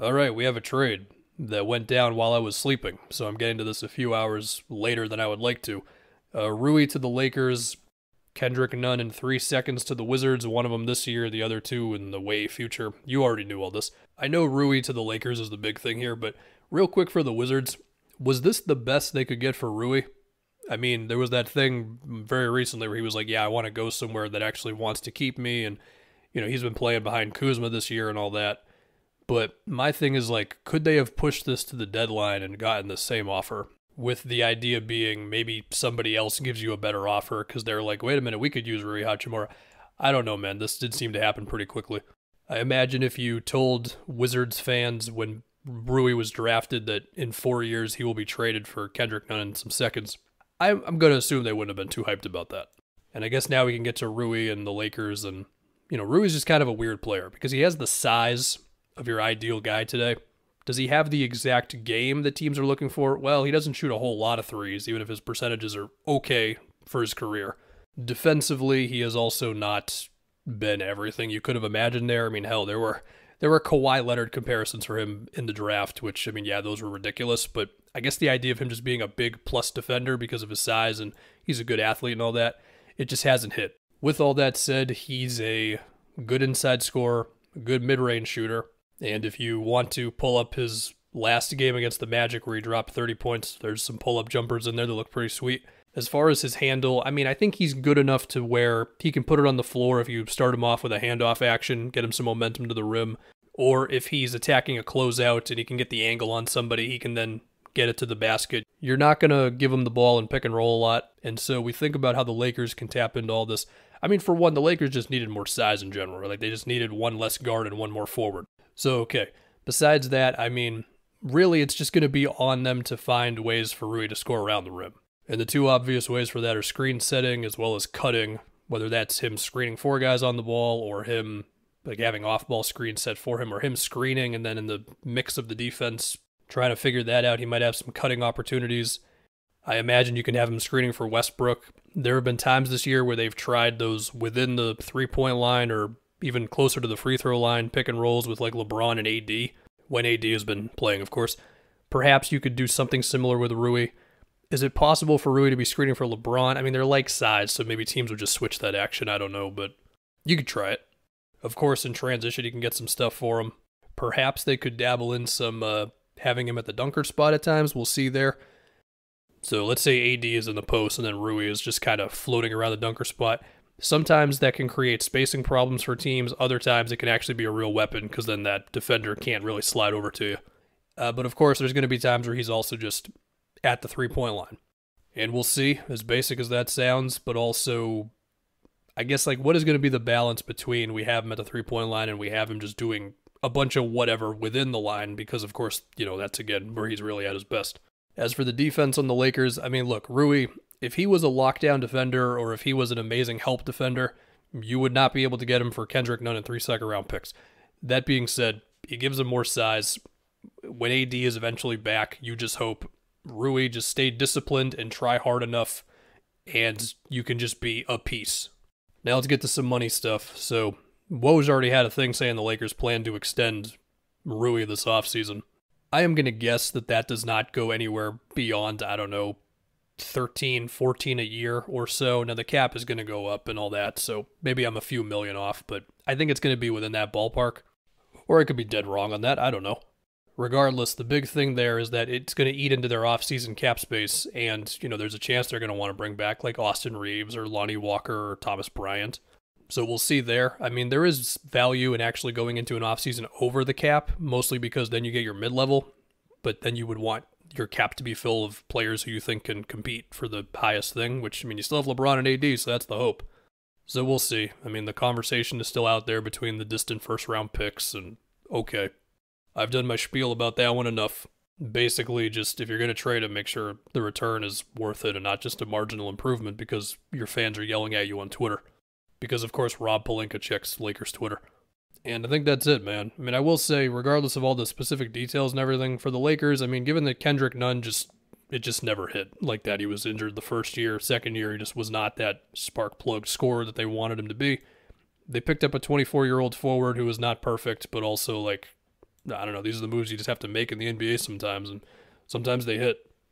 All right, we have a trade that went down while I was sleeping, so I'm getting to this a few hours later than I would like to. Rui to the Lakers, Kendrick Nunn in 3 seconds to the Wizards, one of them this year, the other two in the way future. You already knew all this. I know Rui to the Lakers is the big thing here, but real quick for the Wizards, was this the best they could get for Rui? I mean, there was that thing very recently where he was like, yeah, I want to go somewhere that actually wants to keep me, and, he's been playing behind Kuzma this year and all that. But my thing is like, could they have pushed this to the deadline and gotten the same offer? With the idea being maybe somebody else gives you a better offer because they're like, wait a minute, we could use Rui Hachimura. I don't know, man. This did seem to happen pretty quickly. I imagine if you told Wizards fans when Rui was drafted that in 4 years he will be traded for Kendrick Nunn in some seconds, I'm going to assume they wouldn't have been too hyped about that. And I guess now we can get to Rui and the Lakers. And, Rui's just kind of a weird player because he has the size of your ideal guy today. Does he have the exact game that teams are looking for? Well, he doesn't shoot a whole lot of threes, even if his percentages are okay for his career. Defensively, he has also not been everything you could have imagined there. I mean, hell, there were Kawhi Leonard comparisons for him in the draft, which, I mean, yeah, those were ridiculous, but I guess the idea of him just being a big plus defender because of his size and he's a good athlete and all that, it just hasn't hit. With all that said, he's a good inside scorer, a good mid-range shooter. And if you want to pull up his last game against the Magic where he dropped 30 points, there's some pull-up jumpers in there that look pretty sweet. As far as his handle, I mean, I think he's good enough to where he can put it on the floor if you start him off with a handoff action, get him some momentum to the rim. Or if he's attacking a closeout and he can get the angle on somebody, he can then get it to the basket. You're not going to give him the ball and pick and roll a lot. And so we think about how the Lakers can tap into all this. I mean, for one, the Lakers just needed more size in general. Like, they just needed one less guard and one more forward. So, okay, besides that, I mean, really it's just going to be on them to find ways for Rui to score around the rim. And the two obvious ways for that are screen setting as well as cutting, whether that's him screening four guys on the ball or him like having off-ball screens set for him or him screening and then in the mix of the defense, trying to figure that out. He might have some cutting opportunities. I imagine you can have him screening for Westbrook. There have been times this year where they've tried those within the three-point line or even closer to the free throw line, pick and rolls with like LeBron and AD, when AD has been playing, of course. Perhaps you could do something similar with Rui. Is it possible for Rui to be screening for LeBron? I mean, they're like size, so maybe teams would just switch that action. I don't know, but you could try it. Of course, in transition, you can get some stuff for him. Perhaps they could dabble in some having him at the dunker spot at times. We'll see there. So let's say AD is in the post and then Rui is just kind of floating around the dunker spot. Sometimes that can create spacing problems for teams. Other times it can actually be a real weapon because then that defender can't really slide over to you. But of course, there's going to be times where he's also just at the three-point line. And we'll see, as basic as that sounds, but also, I guess, like, what is going to be the balance between we have him at the three-point line and we have him just doing a bunch of whatever within the line because, of course, that's, again, where he's really at his best. As for the defense on the Lakers, I mean, look, Rui, if he was a lockdown defender or if he was an amazing help defender, you would not be able to get him for Kendrick Nunn and 3 second-round picks. That being said, he gives him more size. When AD is eventually back, you just hope Rui just stay disciplined and try hard enough, and you can just be a piece. Now let's get to some money stuff. So, Woj already had a thing saying the Lakers plan to extend Rui this offseason. I am going to guess that does not go anywhere beyond, I don't know, 13, 14 a year or so. Now the cap is going to go up and all that, so maybe I'm a few million off, but I think it's going to be within that ballpark. Or I could be dead wrong on that, I don't know. Regardless, the big thing there is that it's going to eat into their off-season cap space, and there's a chance they're going to want to bring back like Austin Reeves or Lonnie Walker or Thomas Bryant. So we'll see there. I mean, there is value in actually going into an offseason over the cap, mostly because then you get your mid-level, but then you would want your cap to be full of players who you think can compete for the highest thing, which, I mean, you still have LeBron and AD, so that's the hope. So we'll see. I mean, the conversation is still out there between the distant first-round picks, and okay. I've done my spiel about that one enough. Basically, just if you're going to trade him, make sure the return is worth it and not just a marginal improvement because your fans are yelling at you on Twitter. Because, of course, Rob Pelinka checks Lakers Twitter. And I think that's it, man. I mean, I will say, regardless of all the specific details and everything, for the Lakers, I mean, given that Kendrick Nunn it just never hit like that. He was injured the first year, second year, he just was not that spark plug scorer that they wanted him to be. They picked up a 24-year-old forward who was not perfect, but also, like, I don't know, these are the moves you just have to make in the NBA sometimes, and sometimes they hit.